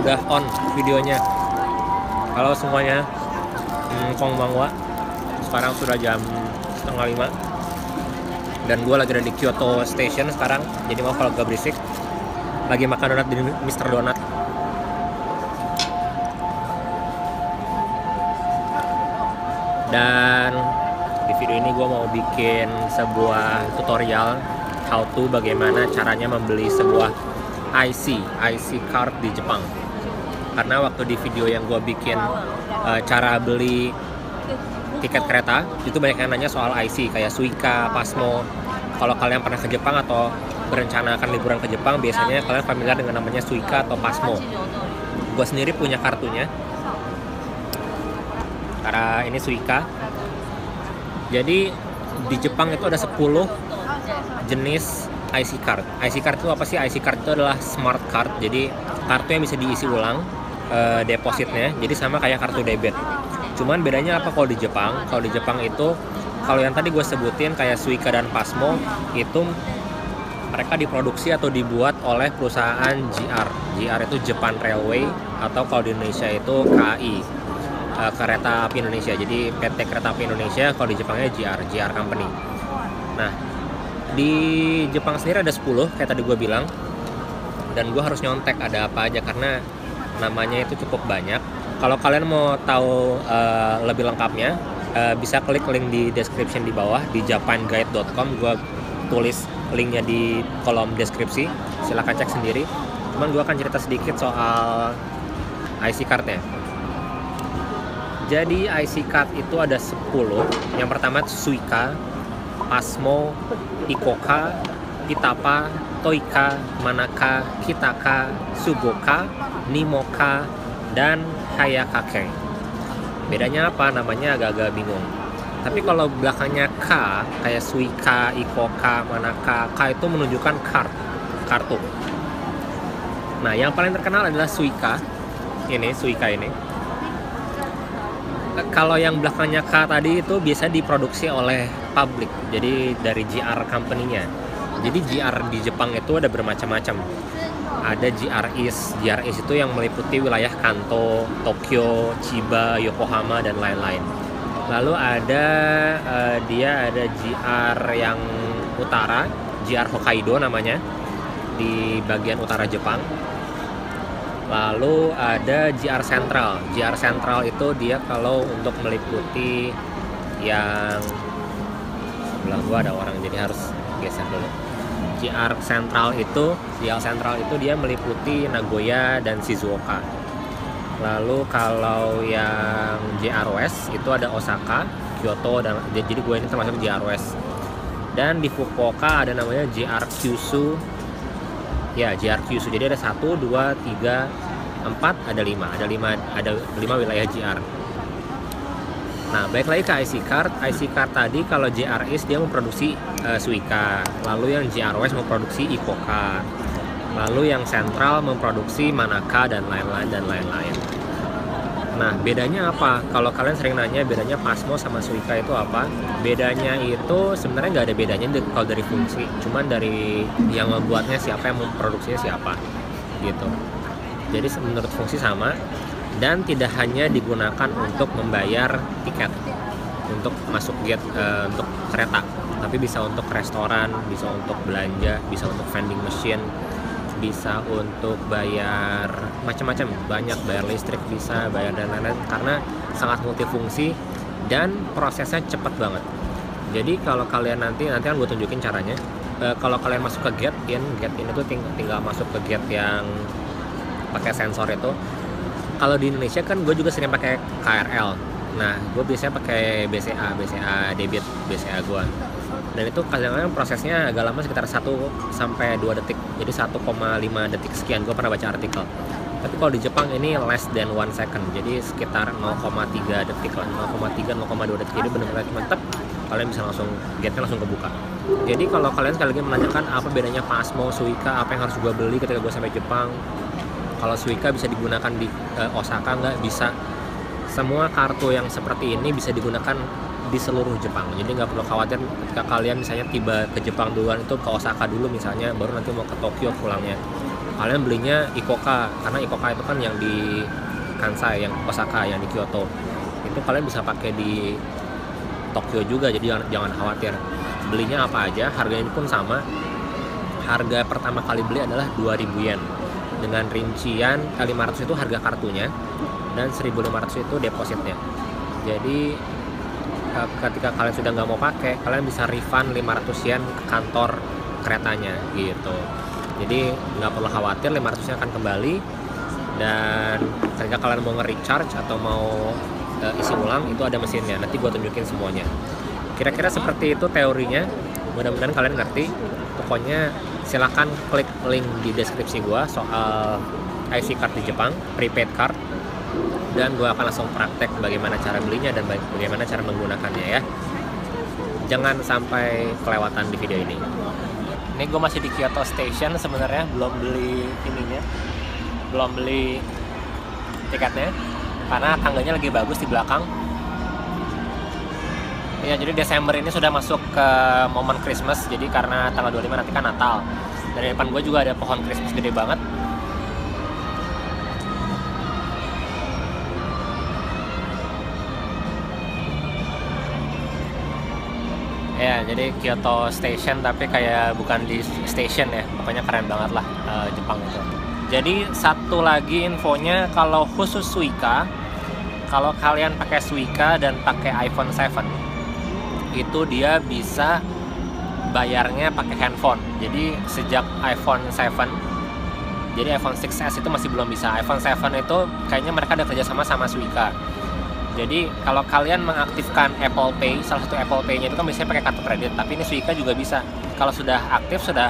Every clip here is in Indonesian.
udah on videonya. Halo semuanya, konbanwa. Sekarang sudah jam setengah 5 dan gue lagi ada di Kyoto Station sekarang. Jadi maaf kalau gak berisik. Lagi makan donat di Mr. Donut. Dan di video ini gue mau bikin sebuah tutorial how to bagaimana caranya membeli sebuah IC card di Jepang. Karena waktu di video yang gue bikin cara beli tiket kereta, itu banyak yang nanya soal IC kayak Suica, Pasmo. Kalau kalian pernah ke Jepang atau berencana akan liburan ke Jepang, biasanya kalian familiar dengan namanya Suica atau Pasmo. Gue sendiri punya kartunya, karena ini Suica. Jadi di Jepang itu ada 10 jenis IC card. IC card itu apa sih? IC card itu adalah smart card. Jadi kartu yang bisa diisi ulang depositnya. Jadi sama kayak kartu debit. Cuman bedanya apa kalau di Jepang? Kalau di Jepang itu, kalau yang tadi gue sebutin kayak Suica dan Pasmo, itu mereka diproduksi atau dibuat oleh perusahaan JR. JR itu Japan Railway, atau kalau di Indonesia itu KAI, Kereta Api Indonesia. Jadi PT Kereta Api Indonesia, kalau di Jepangnya JR Company. Nah, di Jepang sendiri ada 10 kayak tadi gue bilang, dan gue harus nyontek ada apa aja karena namanya itu cukup banyak. Kalau kalian mau tahu lebih lengkapnya, bisa klik link di description di bawah di japanguide.com. gue tulis linknya di kolom deskripsi, silahkan cek sendiri. Cuman gue akan cerita sedikit soal IC card-nya. Jadi IC card itu ada 10. Yang pertama Suica, Pasmo, Ikoka, Kitapa, Toika, Manaka, Kitaka, Sugoka, Nimoka, dan Hayakake. Bedanya apa? Namanya agak-agak bingung. Tapi kalau belakangnya K, kayak Suica, Ikoka, Manaka, K itu menunjukkan kartu. Nah, yang paling terkenal adalah Suica. Suica ini. Kalau yang belakangnya K tadi itu biasa diproduksi oleh pabrik, jadi dari JR company-nya. Jadi JR di Jepang itu ada bermacam-macam. Ada JR East itu yang meliputi wilayah Kanto, Tokyo, Chiba, Yokohama, dan lain-lain. Lalu ada JR yang utara, JR Hokkaido namanya, di bagian utara Jepang. Lalu ada JR Central. JR Central itu dia kalau untuk meliputi yang sebelah gua ada orang, jadi harus geser dulu. JR Central itu dia meliputi Nagoya dan Shizuoka. Lalu kalau yang JR West itu ada Osaka, Kyoto, dan jadi gue ini termasuk JR West. Dan di Fukuoka ada namanya JR Kyushu. Ya, JR Kyushu. Jadi ada 1, 2, 3, 4, ada 5 wilayah JR. Nah, balik lagi ke IC card. IC card tadi kalau JR East dia memproduksi Suica. Lalu yang JR West memproduksi Ikoka. Lalu yang Central memproduksi Manaka, dan lain-lain. Nah, bedanya apa? Kalau kalian sering nanya bedanya Pasmo sama Suica itu apa? Bedanya itu sebenarnya nggak ada bedanya kalau dari fungsi. Cuman dari yang membuatnya siapa, yang memproduksinya siapa, gitu. Jadi menurut fungsi sama, dan tidak hanya digunakan untuk membayar tiket untuk masuk gate untuk kereta, tapi bisa untuk restoran, bisa untuk belanja, bisa untuk vending machine, bisa untuk bayar macam-macam, banyak, bayar listrik bisa, bayar dan lain-lain, karena sangat multifungsi dan prosesnya cepat banget. Jadi kalau kalian nanti kan gue tunjukin caranya. Kalau kalian masuk ke gate in itu tinggal masuk ke gate yang pakai sensor itu. Kalau di Indonesia kan gue juga sering pakai KRL. Nah, gue biasanya pakai BCA debit, BCA gue. Dan itu kadang-kadang prosesnya agak lama, sekitar 1 sampai 2 detik. Jadi 1,5 detik sekian, gue pernah baca artikel. Tapi kalau di Jepang ini less than 1 second. Jadi sekitar 0,3 detik lah, 0,2 detik. Jadi benar-benar mantap, kalian bisa langsung, gate-nya langsung kebuka. Jadi kalau kalian sekali lagi menanyakan apa bedanya Pasmo, Suica, apa yang harus gue beli ketika gue sampai Jepang. Kalau Suica bisa digunakan di Osaka, nggak bisa. Semua kartu yang seperti ini bisa digunakan di seluruh Jepang. Jadi nggak perlu khawatir ketika kalian misalnya tiba ke Jepang duluan, itu ke Osaka dulu misalnya, baru nanti mau ke Tokyo pulangnya. kalian belinya Ikoka, karena Ikoka itu kan yang di Kansai, yang Osaka, yang di Kyoto. Itu kalian bisa pakai di Tokyo juga, jadi jangan khawatir. Belinya apa aja, harganya pun sama. Harga pertama kali beli adalah 2.000 yen. Dengan rincian 500 itu harga kartunya dan 1.500 itu depositnya. Jadi ketika kalian sudah nggak mau pakai, kalian bisa refund 500 yen ke kantor keretanya gitu. Jadi nggak perlu khawatir, 500 nya akan kembali. Dan ketika kalian mau nge-recharge atau mau isi ulang, itu ada mesinnya, nanti gue tunjukin semuanya. Kira-kira seperti itu teorinya, mudah-mudahan kalian ngerti. Pokoknya silahkan klik link di deskripsi gue soal IC card di Jepang, prepaid card, dan gue akan langsung praktek bagaimana cara belinya dan bagaimana cara menggunakannya ya. Jangan sampai kelewatan di video ini. Ini gue masih di Kyoto Station sebenarnya, belum beli ininya, belum beli tiketnya karena tangganya lagi bagus di belakang. Ya, jadi Desember ini sudah masuk ke momen Christmas, jadi karena tanggal 25 nanti kan Natal. Dan di depan gue juga ada pohon Christmas gede banget. Ya, jadi Kyoto Station tapi kayak bukan di station ya, pokoknya keren banget lah Jepang itu. Jadi satu lagi infonya, kalau khusus Suica, kalau kalian pakai Suica dan pakai iPhone 7, itu dia bisa bayarnya pakai handphone. Jadi sejak iPhone 7, jadi iPhone 6s itu masih belum bisa. iPhone 7 itu kayaknya mereka ada kerjasama sama Suica. Jadi kalau kalian mengaktifkan Apple Pay, salah satu Apple Pay-nya itu kan biasanya pakai kartu kredit, tapi ini Suica juga bisa. Kalau sudah aktif, sudah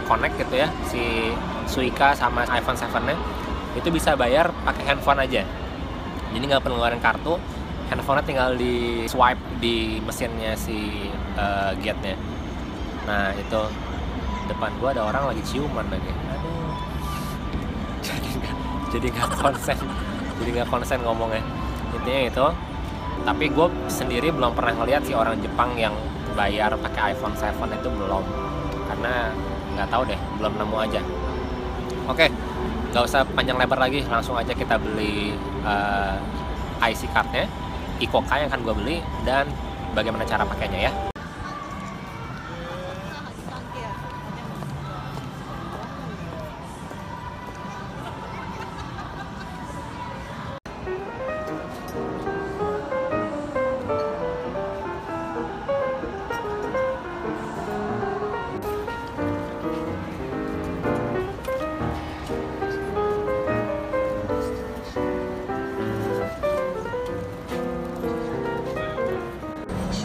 connect gitu ya, si Suica sama iPhone 7-nya, itu bisa bayar pakai handphone aja. Jadi nggak perlu ngeluarin kartu, handphonenya tinggal di swipe di mesinnya si gate-nya. Nah itu, depan gua ada orang lagi ciuman lagi. Aduh, jadi nggak konsen ngomongnya. Intinya itu. Tapi gue sendiri belum pernah ngeliat sih orang Jepang yang bayar pakai iPhone 7 itu, belum, karena nggak tahu deh, belum nemu aja. Oke, nggak usah panjang lebar lagi, langsung aja kita beli IC cardnya, Ikoka yang akan gue beli, dan bagaimana cara pakainya ya.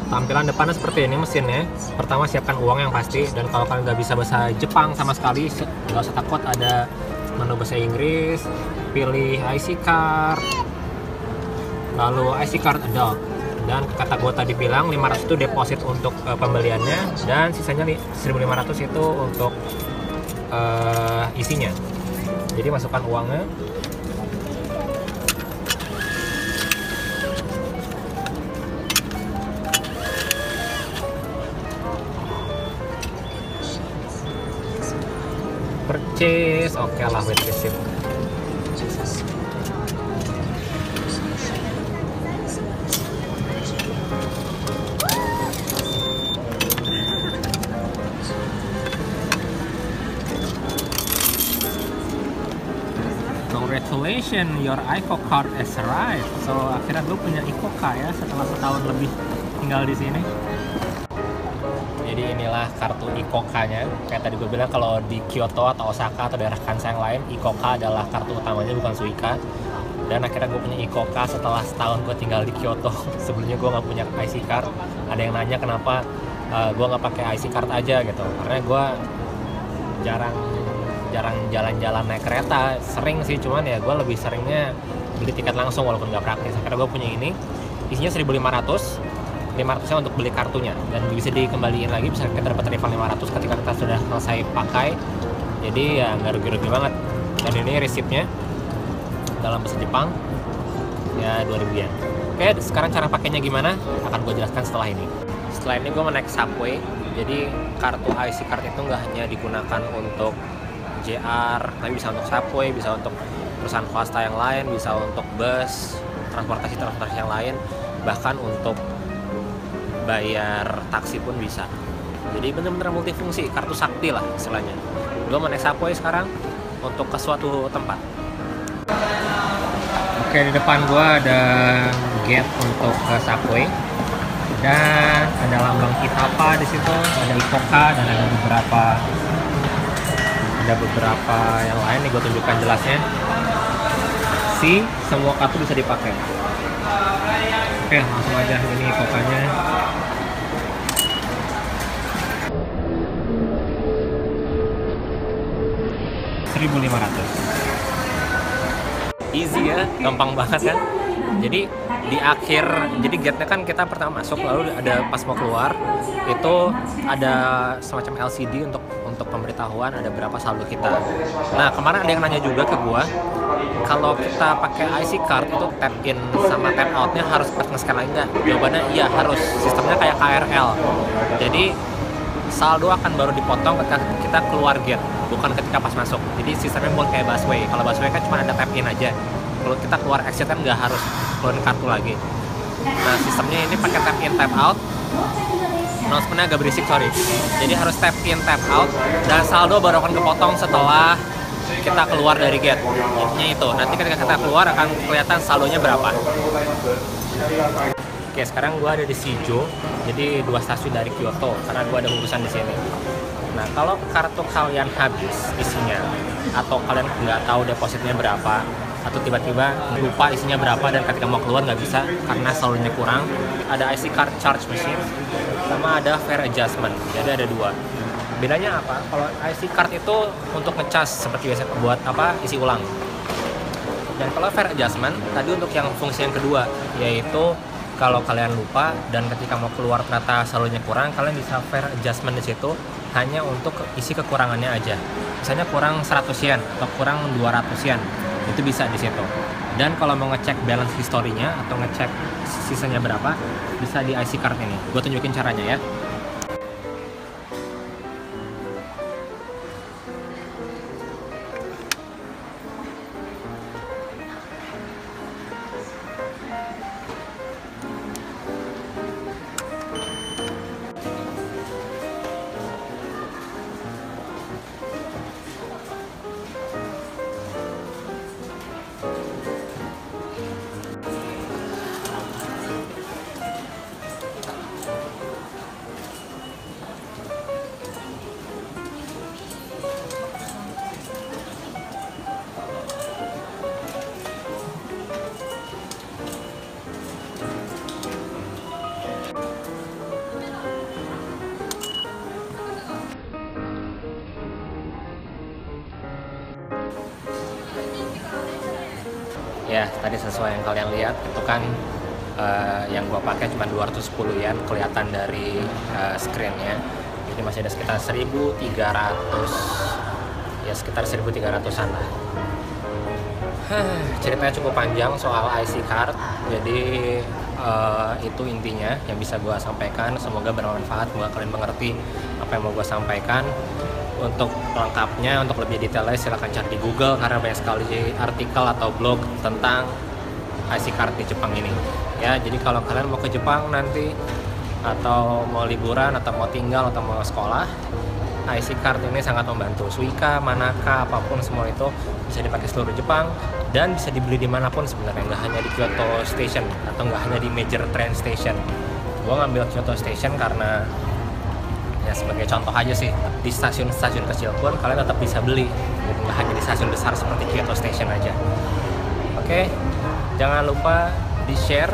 Tampilan depannya seperti ini mesinnya. Pertama siapkan uang yang pasti, dan kalau kalian nggak bisa bahasa Jepang sama sekali, nggak usah takut, ada menu bahasa Inggris. Pilih IC card, lalu IC card adopt, dan kata gue tadi bilang 500 itu deposit untuk pembeliannya, dan sisanya 1.500 itu untuk isinya. Jadi masukkan uangnya. Purchase, oke lah, with receipt. Congratulations, your Iko card has arrived. So akhirnya gue punya Ikoka ya setelah setahun lebih tinggal di sini. Jadi inilah kartu Ikoka-nya. Kayak tadi gue bilang, kalau di Kyoto atau Osaka atau daerah Kansai yang lain, Ikoka adalah kartu utamanya, bukan Suica. Dan akhirnya gue punya Ikoka setelah setahun gue tinggal di Kyoto. Sebelumnya gue nggak punya IC card. Ada yang nanya kenapa gue nggak pakai IC card aja gitu. Karena gue jarang jalan-jalan naik kereta. Sering sih, cuman ya gue lebih seringnya beli tiket langsung walaupun nggak praktis. Akhirnya gue punya ini, isinya 1.500. 500-nya untuk beli kartunya, dan bisa dikembaliin lagi, bisa kita dapat refund 500 ketika kita sudah selesai pakai. Jadi ya nggak rugi-rugi banget. Dan ini resipnya dalam bahasa Jepang ya, 2.000 yen. Oke, sekarang cara pakainya gimana akan gue jelaskan setelah ini. Setelah ini gue mau naik subway. Jadi kartu IC card itu nggak hanya digunakan untuk JR, tapi bisa untuk subway, bisa untuk perusahaan swasta yang lain, bisa untuk bus, transportasi yang lain, bahkan untuk bayar taksi pun bisa. Jadi benar-benar multifungsi, kartu sakti lah istilahnya. Gue mau naik subway sekarang untuk ke suatu tempat. Oke, di depan gue ada gate untuk ke subway dan ada lambang Kitapa di situ, ada Ikoka dan ada beberapa yang lain nih, gue tunjukkan jelasnya. Semua kartu bisa dipakai. Oke, langsung aja ini Ikokanya. $1.500. Easy ya, gampang banget kan. Jadi di akhir, jadi gate-nya kan kita pertama masuk, lalu ada pas mau keluar itu ada semacam LCD untuk pemberitahuan ada berapa saldo kita. Nah, kemarin ada yang nanya juga ke gua, kalau kita pakai IC card itu tap in sama tap out-nya harus pas nge-scan lagi nggak? Jawabannya iya, harus. Sistemnya kayak KRL. Jadi saldo akan baru dipotong ketika kita keluar gate, bukan ketika pas masuk. Jadi sistemnya bukan kayak busway. Kalau busway kan cuma ada tap in aja. Kalau kita keluar exit kan nggak harus keluarin kartu lagi. Nah, sistemnya ini pakai tap in tap out. Announcement-nya agak berisik, sorry. Jadi harus tap in tap out dan saldo baru akan kepotong setelah kita keluar dari gate. Intinya itu. Nanti ketika kita keluar akan kelihatan saldonya berapa. Oke, sekarang gue ada di Shijo, jadi 2 stasiun dari Kyoto, karena gue ada urusan di sini. Nah, kalau kartu kalian habis isinya, atau kalian nggak tahu depositnya berapa, atau tiba-tiba lupa isinya berapa dan ketika mau keluar nggak bisa karena saldonya kurang, ada IC card charge machine, sama ada fare adjustment. Jadi ada 2. Bedanya apa? Kalau IC card itu untuk ngecas seperti biasa buat isi ulang. Dan kalau fare adjustment tadi untuk yang fungsi yang kedua, yaitu kalau kalian lupa dan ketika mau keluar ternyata saldonya kurang, kalian bisa fare adjustment di situ hanya untuk isi kekurangannya aja. Misalnya kurang 100 yen atau kurang 200 yen, itu bisa di situ. Dan kalau mau ngecek balance historinya atau ngecek sisanya berapa, bisa di IC card ini. Gue tunjukin caranya ya. Ya, tadi sesuai yang kalian lihat, itu kan yang gua pakai cuma 210 yen kelihatan dari screen-nya. Jadi masih ada sekitar 1.300, ya sekitar 1.300-an lah. Ceritanya cukup panjang soal IC card. Jadi itu intinya yang bisa gua sampaikan. Semoga bermanfaat, semoga kalian mengerti apa yang mau gua sampaikan. Untuk lengkapnya, untuk lebih detailnya silahkan cari di Google, karena banyak sekali artikel atau blog tentang IC card di Jepang ini. Ya, jadi kalau kalian mau ke Jepang nanti, atau mau liburan, atau mau tinggal, atau mau sekolah, IC card ini sangat membantu. Suica, Manaka, apapun semua itu bisa dipakai seluruh Jepang dan bisa dibeli dimanapun sebenarnya, nggak hanya di Kyoto Station atau nggak hanya di major train station. Gua ngambil Kyoto Station karena ya sebagai contoh aja sih, di stasiun-stasiun kecil pun kalian tetap bisa beli, jadi nggak hanya di stasiun besar seperti Kyoto Station aja. Oke, jangan lupa di share,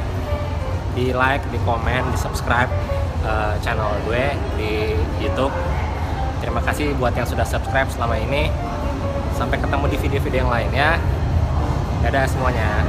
di like, di komen, di subscribe channel gue di YouTube. Terima kasih buat yang sudah subscribe selama ini. Sampai ketemu di video-video yang lain ya. Dadah semuanya.